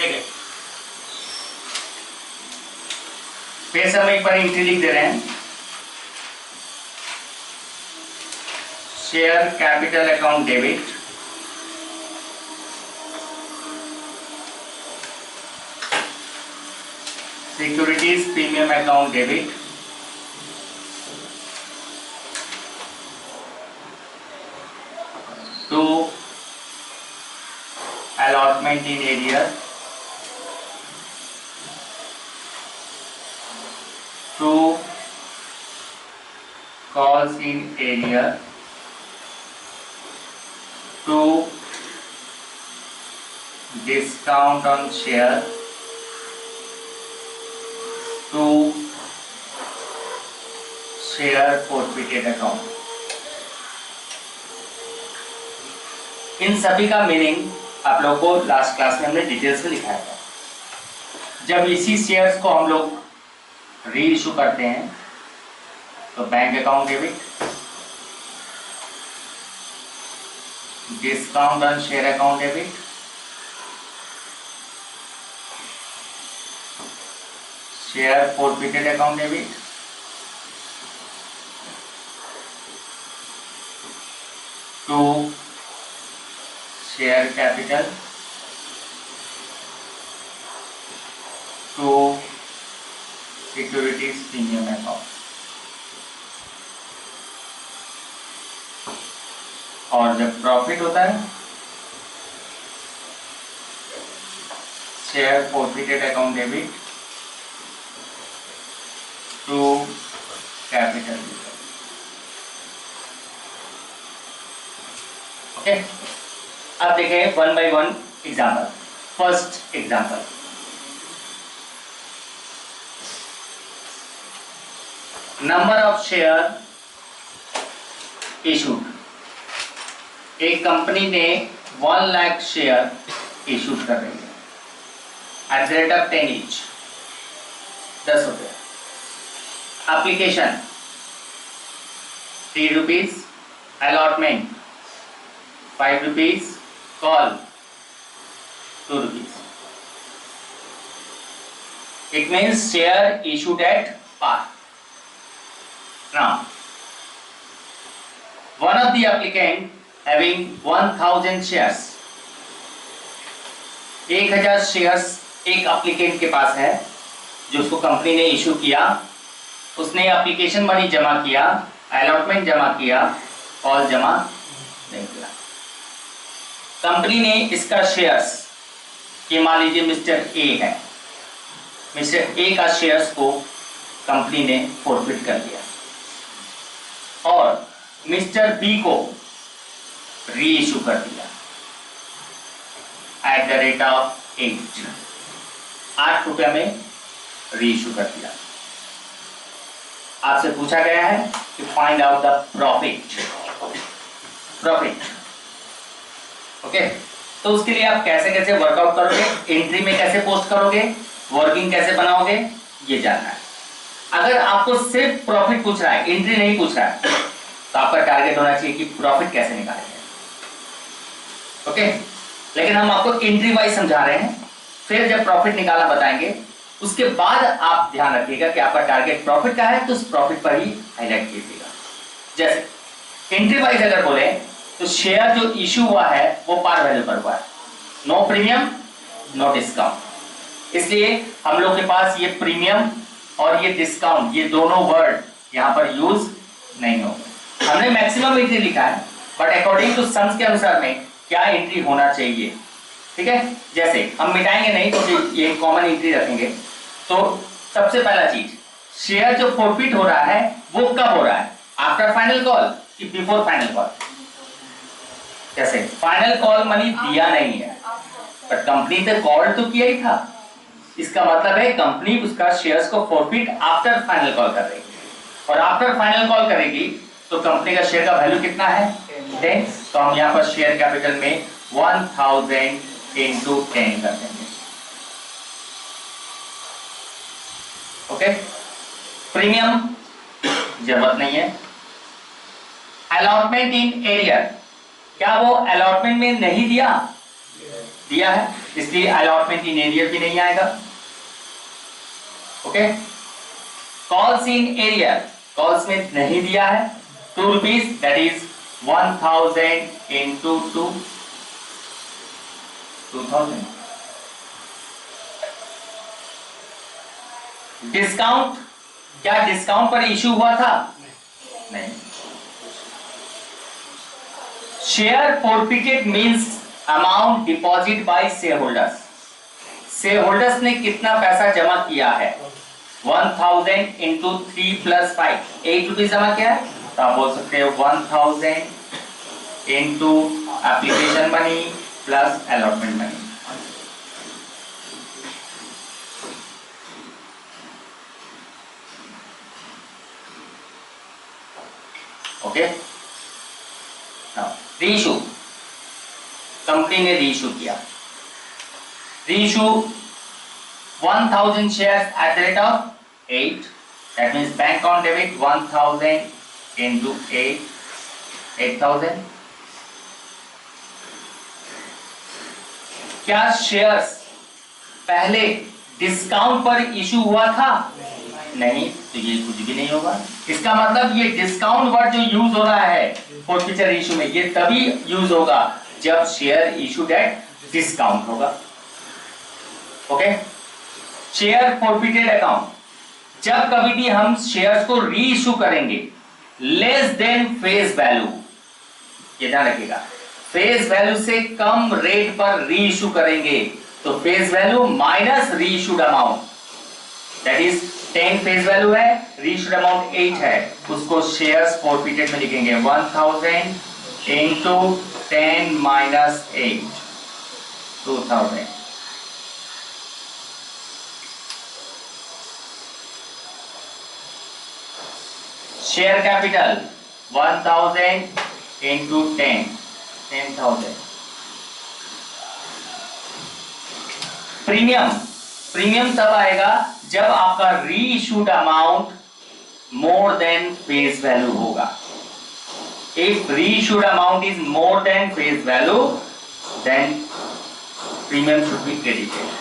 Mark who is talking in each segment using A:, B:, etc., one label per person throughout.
A: देखिए फिर से हम एक बार एंट्री लिख दे रहे हैं। Share capital account debit, securities premium account debit, to allotment in area, to calls in area, to discount on share, to share forfeited account। इन सभी का मीनिंग आप लोगों को लास्ट क्लास में हमने डिटेल्स में लिखाया था। जब इसी शेयर्स को हम लोग री इशू करते हैं तो bank account debit, discount on share account debit, share forfeited account debit, to share capital, to securities premium account. और जब प्रॉफिट होता है share forfeited account debit, to capital. Okay, अब देखें one by one example. First example, number of share issued. एक company ने 1 lakh share issued कर रही है at the rate of 10 each, 10 रुपये। Application 3 rupees, allotment 5 rupees, call 2 rupees. It means share issued at par. Now, one of the applicant having 1000 shares, 1000 shares एक applicant के पास है जो उसको कंपनी ने इशू किया। उसने एप्लीकेशन मनी जमा किया, अलॉटमेंट जमा किया, कॉल जमा नहीं किया। कंपनी ने इसका शेयर्स, ये मान लीजिए मिस्टर ए है, मिस्टर ए का शेयर्स को कंपनी ने फॉरफिट कर दिया और मिस्टर बी को री इशू कर दिया एट द रेट ऑफ 8 रुपये में री इशू कर दिया। आपसे पूछा गया है कि find out the profit. Okay, तो उसके लिए आप कैसे कैसे वर्कआउट करोगे, एंट्री में कैसे पोस्ट करोगे, वर्किंग कैसे बनाओगे, ये जानना है। अगर आपको सिर्फ प्रॉफिट पूछ रहा है, एंट्री नहीं पूछ रहा है, तो आपका टारगेट होना चाहिए कि प्रॉफिट कैसे निकालेंगे। ओके, लेकिन हम आपको एंट्री वाइज समझा रहे हैं, फिर जब प्रॉफिट निकालना बताएंगे उसके बाद आप ध्यान रखिएगा कि आपका टारगेट प्रॉफिट का है तो उस प्रॉफिट पर ही हाईलाइट कीजिएगा। जैसे एंट्री वाइज अगर बोले तो शेयर जो इशू हुआ है वो पार वैल्यू पर हुआ है, नो प्रीमियम नो डिस्काउंट। इसलिए हम लोग के पास ये प्रीमियम और ये डिस्काउंट, ये दोनों वर्ड यहाँ पर यूज नहीं होंगे। हमने मैक्सिमम एंट्री लिखा है, बट अकॉर्डिंग टू सम्स के अनुसार में क्या एंट्री होना चाहिए, ठीक है। जैसे हम मिटाएंगे नहीं तो ये कॉमन एंट्री रखेंगे। तो सबसे पहला चीज, शेयर जो फॉरफिट हो रहा है वो कब हो रहा है, आफ्टर फाइनल कॉल कि बिफोर फाइनल कॉल। कैसे, फाइनल कॉल मनी दिया नहीं है बट कंपनी ने कॉल तो किया ही था, इसका मतलब है कंपनी उसका शेयर्स को फॉरफिट आफ्टर फाइनल कॉल कर रही है, और आफ्टर फाइनल कॉल करेगी तो कंपनी का शेयर का वैल्यू कितना है 10। तो हम यहाँ पर शेयर कैपिटल में 1000 into 10 कर देंगे। ओके, प्रीमियम जरूरत नहीं है। अलॉटमेंट इन एरियर, क्या वो अलॉटमेंट में नहीं दिया, दिया है, इसलिए अलॉटमेंट इन एरियर भी नहीं आएगा। Okay, calls in arrear, calls में नहीं दिया है, 2 rupees, that is 1000 into 2, 2000। Discount, क्या डिस्काउंट पर इश्यू हुआ था? नहीं। Share forfeited means amount deposit by shareholders. Shareholders ने कितना पैसा जमा किया है? 1000 इंटू 3 प्लस 5, 8 रुपीज जमा किया है, तो आप बोल सकते हो 1000 into application money plus allotment money. Okay, reissue, company ने रीइशू किया, reissue 1000 shares at the rate of 8, that means bank on debit 1000 into 8, 8000। क्या शेयर्स पहले डिस्काउंट पर इशू हुआ था? नहीं, तो ये कुछ भी नहीं होगा। इसका मतलब ये डिस्काउंट वर्ड जो यूज हो रहा है फॉरफिचर इशू में, ये तभी यूज होगा जब शेयर इशूड एट डिस्काउंट होगा। ओके, शेयर फॉरफिटेड अकाउंट, जब कभी भी हम शेयर्स को री इशू करेंगे लेस देन फेस वैल्यू, ये ध्यान रखिएगा, फेस वैल्यू से कम रेट पर री इशू करेंगे तो फेस वैल्यू माइनस री issued amount, that is 10 face value है, री इशूड अमाउंट 8 है, उसको शेयर्स फॉरफिटेड में लिखेंगे 1000 into 10 minus 8, 2000। Share capital 1000 into 10, 10,000। Premium, premium तब आएगा जब आपका reissued amount more than face value होगा। If reissued amount is more than face value then premium should be credited.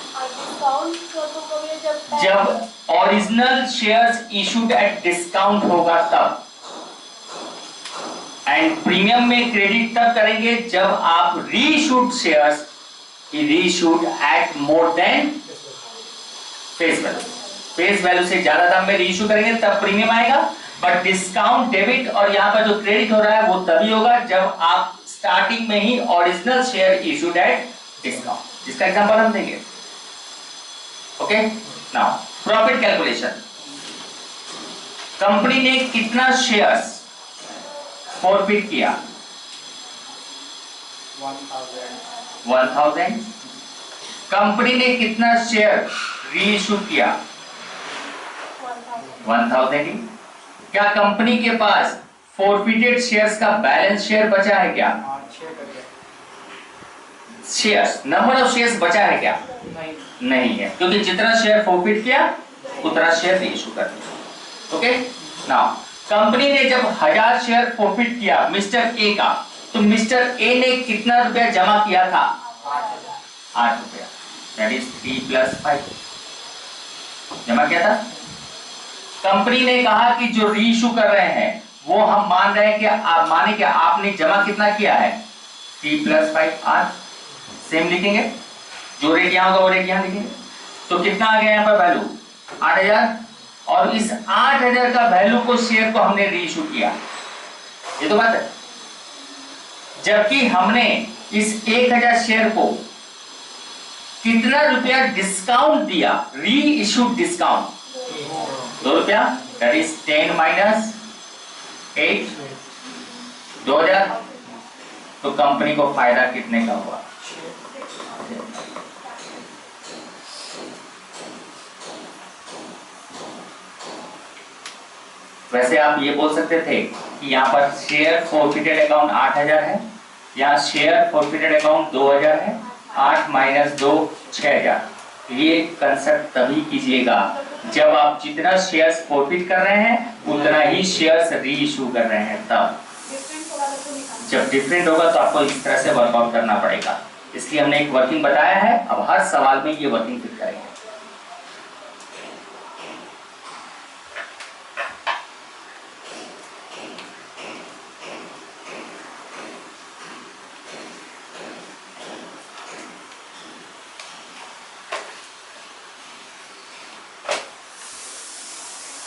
A: जब original shares issued at discount होगा तब, and premium में credit तब करेंगे जब आप reissued shares reissued at more than face value, face value से ज्यादा दाम में रीइशू करेंगे तब प्रीमियम आएगा। बट डिस्काउंट डेबिट और यहाँ पर जो क्रेडिट हो रहा है वो तभी होगा जब आप स्टार्टिंग में ही original share issued at discount, जिसका एग्जांपल हम देंगे। Okay, now profit calculation, company ने कितना शेयर्स फॉरफिट किया? 1000। कंपनी ने कितना शेयर रीइशू किया? 1000 ही। क्या कंपनी के पास फॉरफिटेड शेयर्स का बैलेंस शेयर बचा है क्या? शेयर्स, नंबर ऑफ शेयर्स बचा है क्या? नहीं है, क्योंकि जितना शेयर फॉरफिट किया उतना शेयर रीइशू कर दिया। ओके, नाउ कंपनी ने जब 1000 शेयर फॉरफिट किया मिस्टर ए का, तो मिस्टर ए ने कितना रुपया जमा किया था? 8 रुपया, दैट इज 3 प्लस 5 जमा किया था। कंपनी ने कहा कि जो रीइशू कर रहे हैं वो हम मान रहे हैं कि आप माने कि आपने जमा कितना किया है? 3 प्लस 5 8, सेम लिखेंगे, जो रेट यहाँ होगा वो रेट यहाँ लिखेंगे। तो कितना आ गया यहाँ पर वैल्यू? 8000, और इस 8000 का वैल्यू को शेयर को हमने रीइशू किया, ये तो बात है। जबकि हमने इस 1000 शेयर को कितना रुपया डिस्काउंट दिया? री इशूड डिस्काउंट 2 रुपया, दैट इज 10 माइनस 8, 2000। तो कंपनी को फायदा कितने का हुआ? वैसे आप ये बोल सकते थे कि यहाँ पर शेयर फॉरफिटेड अकाउंट 8000 है, यहाँ शेयर फॉरफिटेड अकाउंट 2000 है, 8 माइनस 2 6000। ये कंसेप्ट तभी कीजिएगा जब आप जितना शेयर्स फॉरफिट कर रहे हैं उतना ही शेयर्स री इशू कर रहे हैं। तब जब डिफरेंट होगा तो आपको इस तरह से वर्कआउट करना पड़ेगा। इसलिए हमने एक वर्किंग बताया है। अब हर सवाल में ये वर्किंग फिट करेंगे।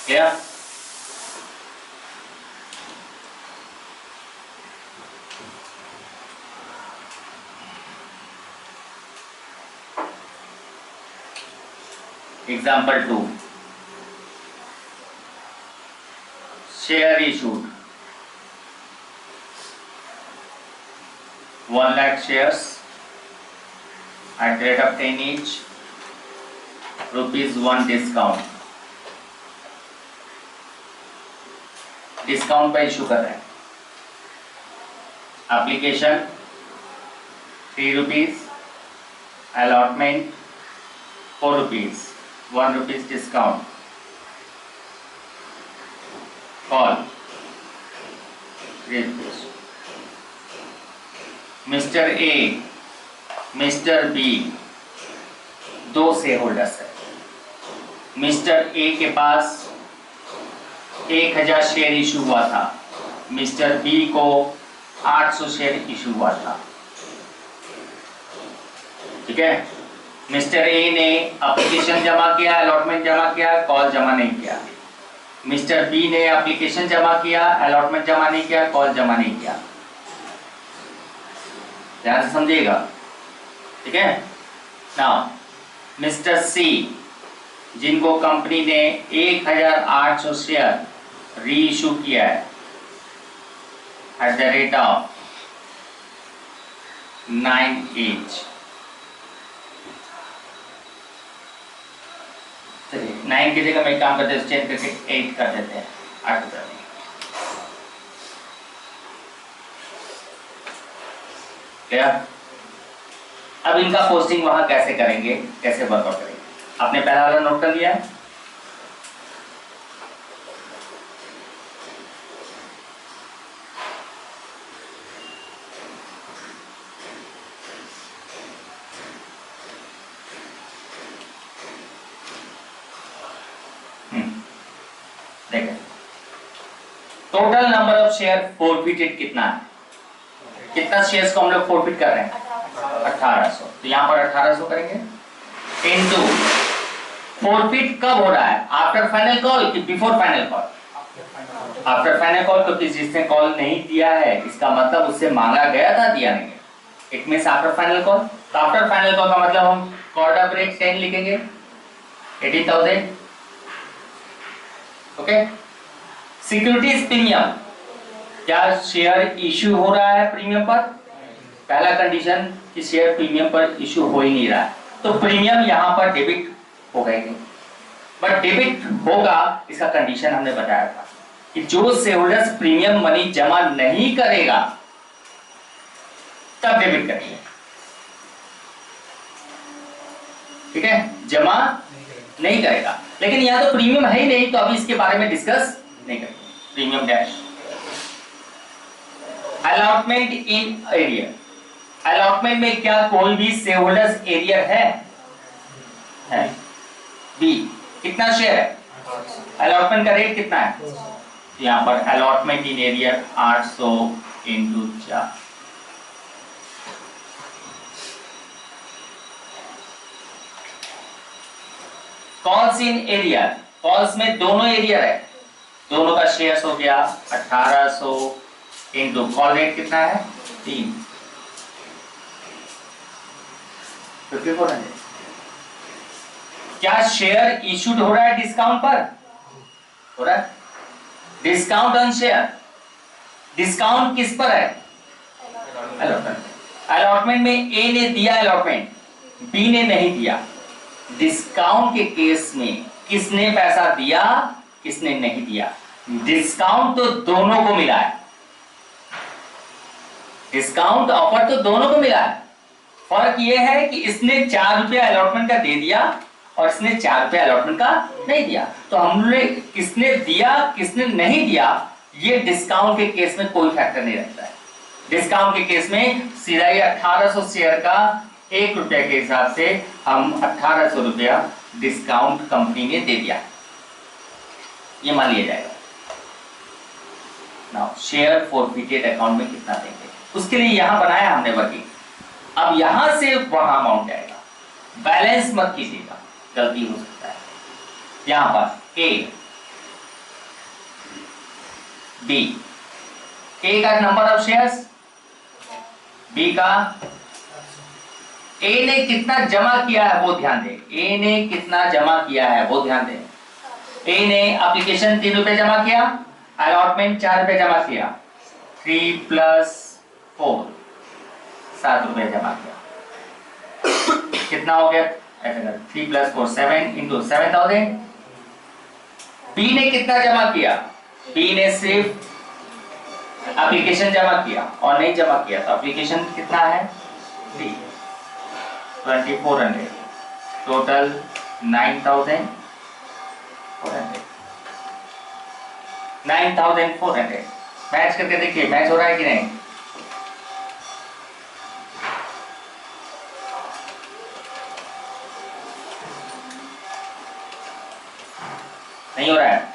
A: क्या example 2, share issued 1 lakh shares at the rate of 10 each, ₹1 discount, discount पर इशू कर रहे हैं। Application ₹3, allotment ₹4, ₹1 discount, call mister A, mister B, 2 shareholders है। मिस्टर ए के पास 1000 शेयर इशू हुआ था, मिस्टर बी को 800 शेयर इशू हुआ था। ठीक है, मिस्टर ए ने एप्लीकेशन जमा किया, अलॉटमेंट जमा किया, कॉल जमा नहीं किया। मिस्टर बी ने एप्लीकेशन जमा किया, अलॉटमेंट जमा नहीं किया, कॉल जमा नहीं किया। ध्यान से समझिएगा। ठीक है, नाउ मिस्टर सी, जिनको कंपनी ने 1800 शेयर री इशू किया है at the rate of 9 each, 9 की जगह में काम करते हैं, चेंज करके 8 कर देते हैं, 8 कर देंगे। क्या अब इनका पोस्टिंग वहां कैसे करेंगे, कैसे वर्कआउट करेंगे? आपने पहला वाला नोट कर लिया है? देखें, total number of share forfeited कितना है? कितना शेयर्स को हम लोग फोरफिट कर रहे हैं? 1800। तो यहाँ पर 1800 करेंगे इनटू फोरफिट कब हो रहा है? आफ्टर फाइनल कॉल कि before final call? After final call. तो जिसने कॉल नहीं दिया है इसका मतलब उससे मांगा गया था, दिया नहीं है। It means after final call. तो आफ्टर फाइनल कॉल का मतलब हम कॉर्ड ऑफ रेट 10 लिखेंगे, 18,000। ओके, सिक्योरिटीज प्रीमियम, क्या शेयर इश्यू हो रहा है प्रीमियम पर? पहला कंडीशन कि शेयर प्रीमियम पर इश्यू हो ही नहीं रहा है, तो प्रीमियम यहां पर डेबिट हो गए। बट डेबिट होगा इसका कंडीशन हमने बताया था कि जो शेयर होल्डर्स प्रीमियम मनी जमा नहीं करेगा तब डेबिट करेंगे। ठीक है, जमा नहीं करेगा। लेकिन यहां तो प्रीमियम है ही नहीं, तो अभी इसके बारे में डिस्कस नहीं करेंगे। Premium dash. Allotment in arrear, allotment में क्या कोई भी शेयर होल्डर्स एरियर है? बी, कितना शेयर है? अलॉटमेंट का रेट कितना है? यहां पर allotment in arrear 800 into 4। Calls in arrear, calls में दोनों एरियर है, दोनों का शेयर हो गया 1800 इंटू कॉल रेट कितना है? 3। क्या शेयर इशूड हो रहा है डिस्काउंट पर? हो रहा है। डिस्काउंट ऑन शेयर, डिस्काउंट किस पर है? अलॉटमेंट। अलॉटमेंट में ए ने दिया अलॉटमेंट, बी ने नहीं दिया। डिस्काउंट के केस में किसने पैसा दिया, किसने नहीं दिया? डिस्काउंट तो दोनों को मिला है, डिस्काउंट ऑफर तो दोनों को मिला है। फर्क यह है कि इसने 4 रुपया अलॉटमेंट का दे दिया और इसने 4 रुपया अलॉटमेंट का नहीं दिया। तो हमने किसने दिया किसने नहीं दिया, ये डिस्काउंट के केस में कोई फैक्टर नहीं रहता है। डिस्काउंट के केस में सीधा ही 1800 शेयर का 1 रुपए के हिसाब से हम 1800 रुपया डिस्काउंट कंपनी ने दे दिया, ये मान लिया जाएगा। नाउ शेयर फॉरफिटेड अकाउंट में कितना देंगे, उसके लिए यहां बनाया हमने वर्किंग। अब यहां से वहां अमाउंट जाएगा, बैलेंस मत कीजिएगा, गलती हो सकता है। यहां पर ए बी, ए का नंबर ऑफ शेयर्स, बी का, ए ने कितना जमा किया है वो ध्यान दें, ए ने कितना जमा किया है वो ध्यान दें। ए ने एप्लीकेशन 3 रुपए जमा किया, अलॉटमेंट 4 रुपए जमा किया, 3 + 4 7 रुपए जमा किया, कितना हो गया, ऐसा कर 3 + 4 7 × 7000। बी ने कितना जमा किया, बी ने सिर्फ एप्लीकेशन जमा किया और नहीं जमा किया, तो एप्लीकेशन कितना है 2400, टोटल 9400, 9400। मैच करके देखिए मैच हो रहा है कि नहीं, नहीं हो रहा है,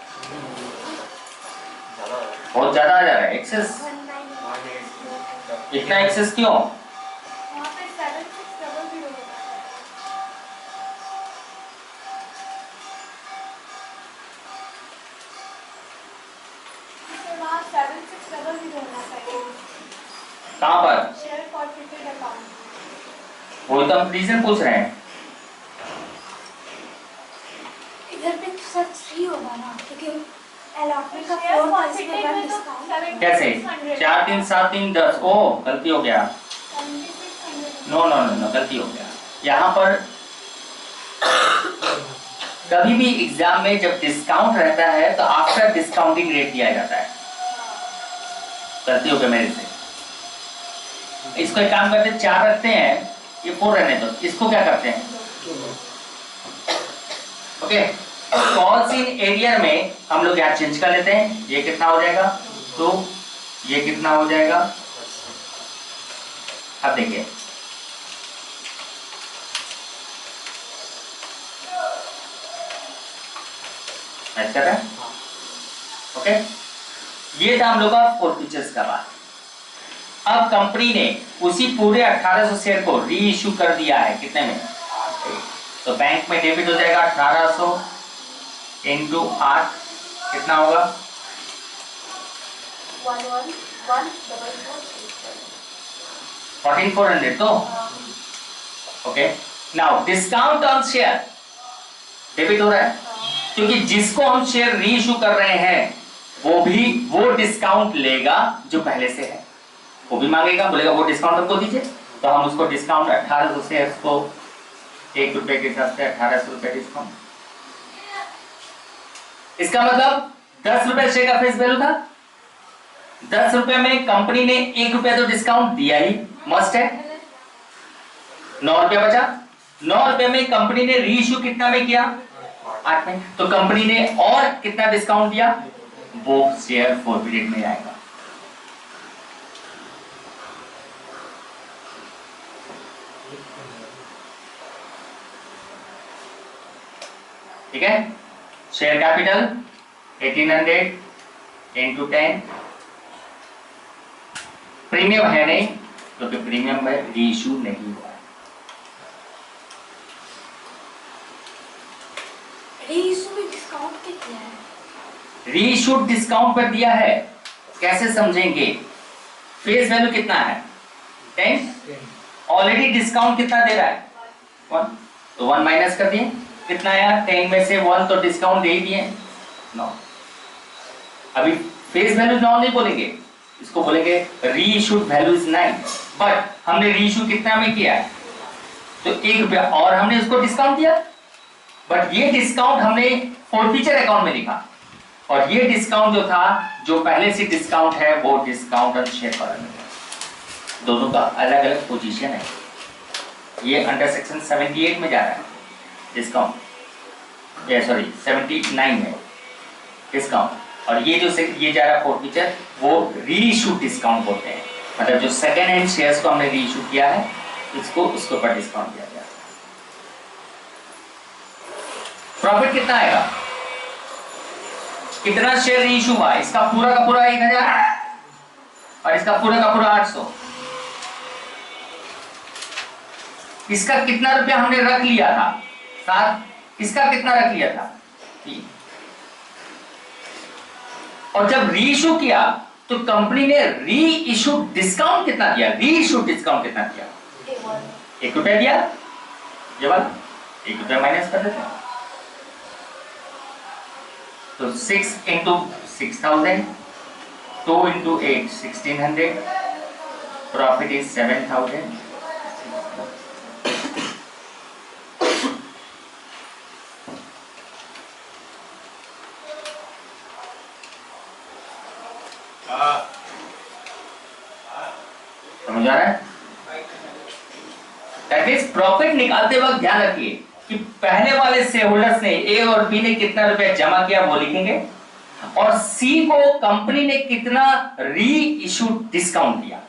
A: बहुत ज्यादा आ जा रहा है एक्सेस। इतना एक्सेस क्यों,
B: वहाँ पे 7600 होता है। इसके बाद 7600 होना चाहिए।
A: कहाँ पर,
B: शेयर फॉरफिटेड अकाउंट,
A: वो तो हम रीजन पूछ रहे हैं।
B: इधर पे सब फ्री होगा ना, क्योंकि अलॉटमेंट का 4% का डिस्काउंट।
A: कैसे 4 3 7 3 10, ओ गलती हो गया,
B: 7600।
A: नो नो नो नो गलती हो गया। यहाँ पर कभी भी एग्जाम में जब डिस्काउंट रहता है तो आफ्टर डिस्काउंटिंग रेट दिया जाता है, गलती हो गया मेरे से। इसको एक काम करते हैं, 4 रखते हैं, ये 4 रहने दो, इसको क्या करते हैं, ओके कॉल्स इन एरिया में हम लोग यहाँ चेंज कर लेते हैं, ये कितना हो जाएगा 2, ये कितना हो जाएगा, अब देखिए मैच कर रहा है, ओके ये था हम लोग का फॉरफीचर्स का बात। अब कंपनी ने उसी पूरे 1800 शेयर को री इश्यू कर दिया है, कितने में, तो बैंक में डेबिट हो जाएगा 1800 × 8, कितना होगा 11400, तो okay. Now discount on share debit हो रहा है, क्योंकि जिसको हम शेयर री इश्यू कर रहे हैं वो डिस्काउंट लेगा जो पहले से है, वो भी मांगेगा, बोलेगा वो डिस्काउंट हमको दीजिए, तो हम उसको डिस्काउंट 1800 शेयर को 1 रुपए के हिसाब से 1800 रुपए डिस्काउंट। इसका मतलब 10 रुपए शेयर का फेस वैल्यू था, 10 रुपए में कंपनी ने 1 रुपया तो डिस्काउंट दिया ही, मस्ट है, 9 रुपया बचा, 9 रुपए में कंपनी ने री इश्यू कितना में किया 8 में, तो कंपनी ने और कितना डिस्काउंट दिया, वो शेयर फॉरफिटेड में आएगा। ठीक है, शेयर कैपिटल 1800 × 10, प्रीमियम है नहीं क्योंकि प्रीमियम में री इश्यू नहीं हुआ है।
B: री इश्यू में डिस्काउंट कितना है,
A: री इश्यू डिस्काउंट पर दिया है, कैसे समझेंगे, फेस वैल्यू कितना है 10, ऑलरेडी डिस्काउंट कितना दे रहा है 1, तो 1 माइनस कर दिए, कितना आया 10 में से 1 तो डिस्काउंट दे ही दिए 9। अभी फेस वैल्यू 9 नहीं बोलेंगे, इसको बोलेंगे री इश्यूड वैल्यू इज 9, बट हमने री इश्यू कितना में किया है, तो 1 रुपया और हमने उसको डिस्काउंट दिया, बट ये डिस्काउंट हमने फॉरफीचर अकाउंट में लिखा, और ये डिस्काउंट जो था जो पहले से डिस्काउंट है वो डिस्काउंट ऑन शेयर पर, दोनों का अलग अलग पोजीशन है, ये अंडर सेक्शन 78 में जा रहा है डिस्काउंट, ये सॉरी 79 में डिस्काउंट, और ये जो ये जा रहा है फॉरफीचर वो री इश्यू डिस्काउंट बोलते हैं, मतलब जो सेकेंड हैंड शेयर्स को हमने री इशू किया है इसको उसके ऊपर डिस्काउंट दिया गया। प्रॉफिट कितना आएगा, कितना शेयर री इशू हुआ, इसका पूरा का पूरा 1000 और इसका पूरा का पूरा 800। इसका कितना रुपया हमने रख लिया था 7, इसका कितना रख लिया था 3। और जब री इशू किया तो कंपनी ने री इशू डिस्काउंट कितना दिया, री इशू डिस्काउंट कितना दिया, 1 रुपया दिया। ये बात 1 रुपया माइनस कर देते हैं तो 6 इंटू 6000, 2 इंटू 8 1600, प्रॉफिट इज 7000। समझ आ रहा है? दैट मींस प्रॉफिट निकालते वक्त ध्यान रखिए कि पहले वाले शेयर होल्डर्स ने ए और बी ने कितना रुपया जमा किया वो लिखेंगे और सी को कंपनी ने कितना री इशू डिस्काउंट दिया।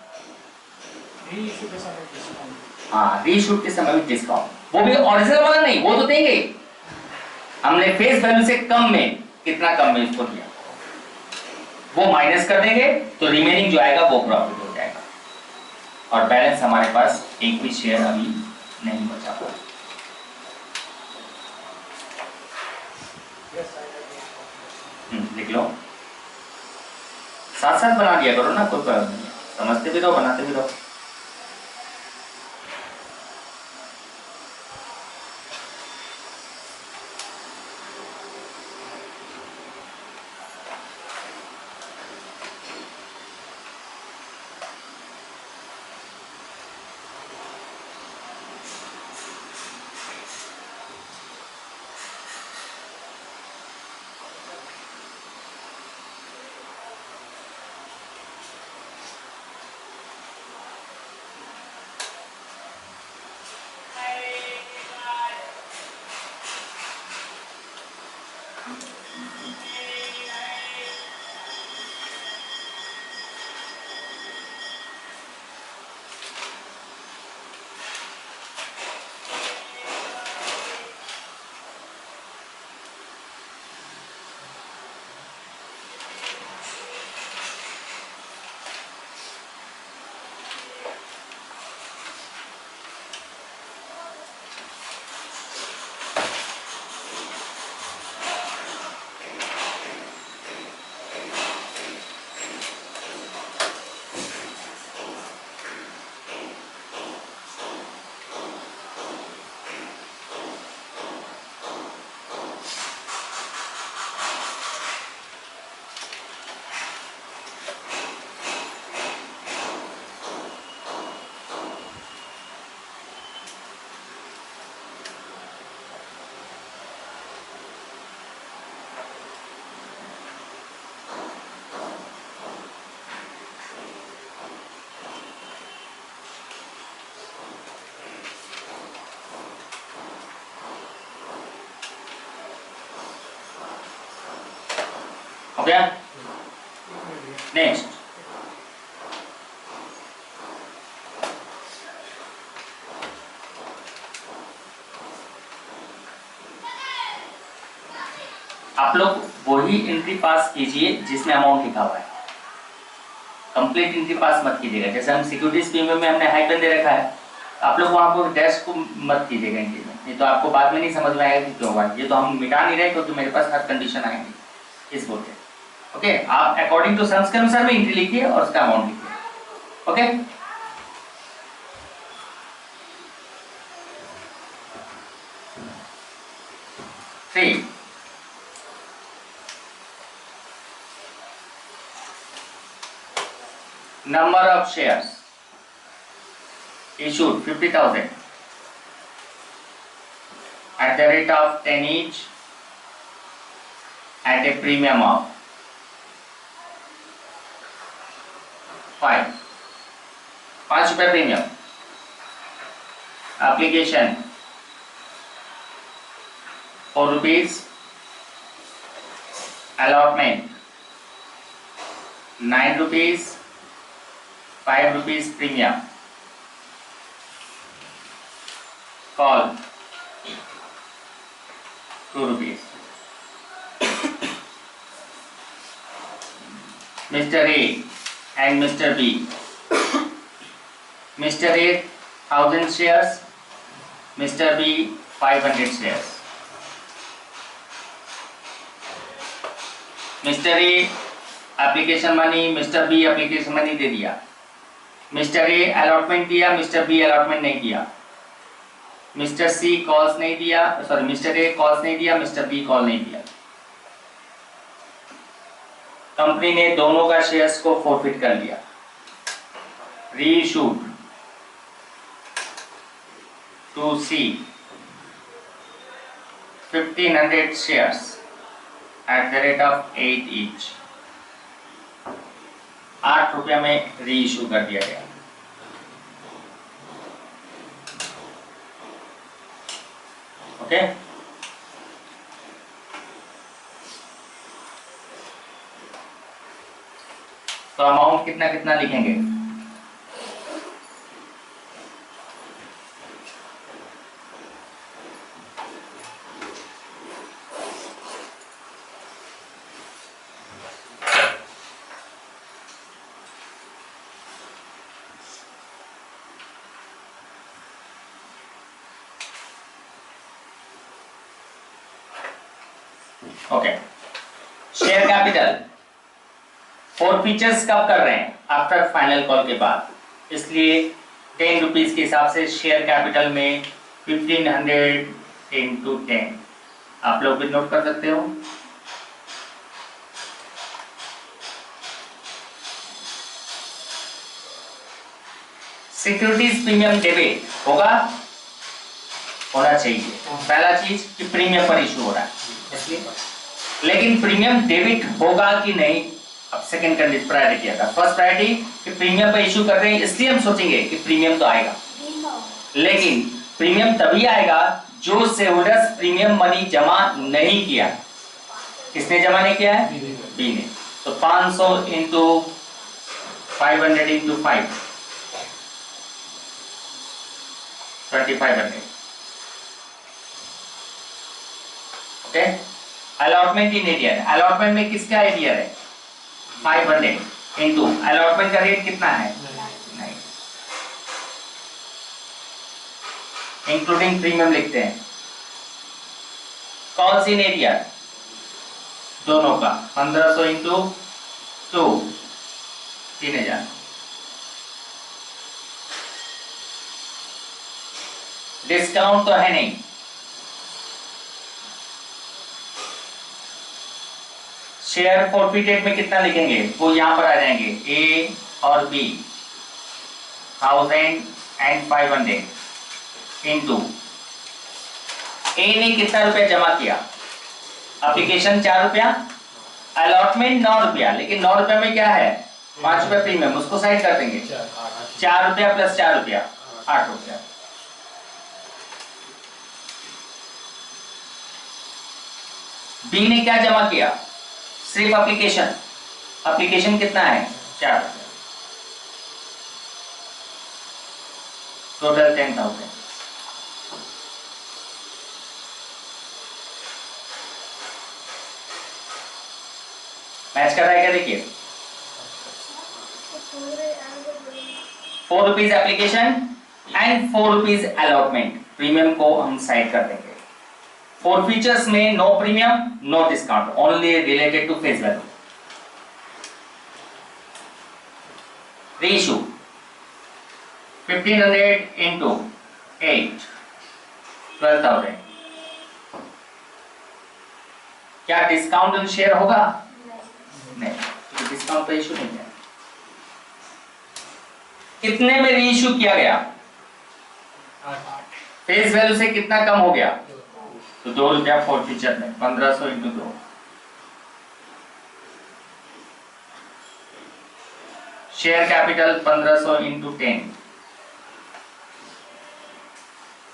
A: हाँ, री इशू के समय में डिस्काउंट, वो भी ओरिजिनल वाला नहीं, वो तो देंगे, हमने फेस वैल्यू से कम में कितना कम में इसको दिया वो माइनस कर देंगे तो रिमेनिंग जो आएगा वो प्रॉफिट हो जाएगा और बैलेंस हमारे पास एक भी शेयर अभी नहीं बचा हुआ। लिख लो, साथ साथ बना दिया करो ना, कोई प्रॉब्लम नहीं है, समझते भी रहो बनाते भी रहो। हो गया? नेक्स्ट, आप लोग वही एंट्री पास कीजिए जिसमें अमाउंट लिखा हुआ है, कंप्लीट एंट्री पास मत कीजिएगा। जैसे हम सिक्योरिटीज प्रीमियम में हमने हाइफन दे रखा है, आप लोग वहां पर डैश को मत कीजिएगा एंट्री में, नहीं तो आपको बाद में नहीं समझ में आएगा कि क्यों हुआ। ये तो हम मिटा नहीं रहे क्योंकि मेरे पास हर कंडीशन आएंगी इस बोर्ड पे। ओके, आप अकॉर्डिंग टू सम्स के अनुसार में एंट्री लिखिए और उसका अमाउंट लिखिए। Okay, three, number of shares issued 50,000 at the rate of 10 each at a premium of 5 रुपए premium. Application 4 rupees, allotment 9 rupees, 5 rupees premium. Call 2 rupees. Mr. A and Mr. B. Mr. A 1000 shares, Mr. B 500 shares. Mr. A application money, mister B application money दे दिया, mister A allotment दिया, mister B allotment नहीं दिया, mister सी calls नहीं दिया, sorry mister A calls नहीं दिया, mister be call नहीं दिया। कंपनी ने दोनों का शेयर्स को फॉरफिट कर लिया। Reissued to C 1500 shares at the rate of 8 each। 8 रुपया में रीइश्यू कर दिया गया। ओके, तो अमाउंट कितना कितना लिखेंगे? ओके, शेयर कैपिटल फॉरफीचर्स कब कर रहे हैं? आफ्टर फाइनल कॉल के बाद, इसलिए 10 रुपीज के हिसाब से शेयर कैपिटल में 1500 इंटू 10 आप लोग भी नोट कर सकते हो। सिक्योरिटीज प्रीमियम डेबिट होना चाहिए। पहला चीज कि प्रीमियम पर इशू हो रहा है इसलिए, लेकिन प्रीमियम डेबिट होगा कि नहीं, अब सेकंड कंडीशन प्रायोरिटी आता है। फर्स्ट प्रायोरिटी कि प्रीमियम पर इशू कर रहे हैं इसलिए हम सोचेंगे कि प्रीमियम तो आएगा, लेकिन प्रीमियम तभी आएगा जो शेयरहोल्डर्स प्रीमियम मनी जमा नहीं किया। किसने जमा नहीं किया है? बी ने। तो 500 into 500 into 5 2500। Okay, allotment in arrear, allotment में किसका आइडिया है? 500 इंटू अलॉटमेंट का रेट कितना है? नहीं, इंक्लूडिंग प्रीमियम लिखते हैं। कॉल्स इन एरियर दोनों का 1500 इंटू 2 3000। डिस्काउंट तो है नहीं, शेयर फॉरफिटेड में कितना लिखेंगे वो यहां पर आ जाएंगे। ए और बी 1000 एंड 500 इंटू ए ने कितना रुपया जमा किया? एप्लीकेशन 4 रुपया, अलॉटमेंट 9 रुपया, लेकिन 9 रुपया में क्या है? 5 रुपया प्रीमियम, उसको साइड कर देंगे। 4 रुपया प्लस 4 रुपया 8 रुपया। बी ने क्या जमा किया? सिर्फ एप्लीकेशन, एप्लीकेशन कितना है? 4 रुपया, टोटल 10,000। मैच कर रहा है क्या? देखिए 4 rupees application and 4 rupees allotment, premium को हम साइड कर देंगे। फॉरफीचर्स में no premium no discount, only related to face value. Reissue 1500 into 8 12,000। क्या डिस्काउंट ऑन शेयर होगा? नहीं, तो डिस्काउंट का इशू नहीं है। कितने में रीइश्यू किया गया? फेस वैल्यू से कितना कम हो गया? तो 2 रुपया फॉरफीचर में 1500 into 2। Share capital 1500 into 10।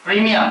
A: Premium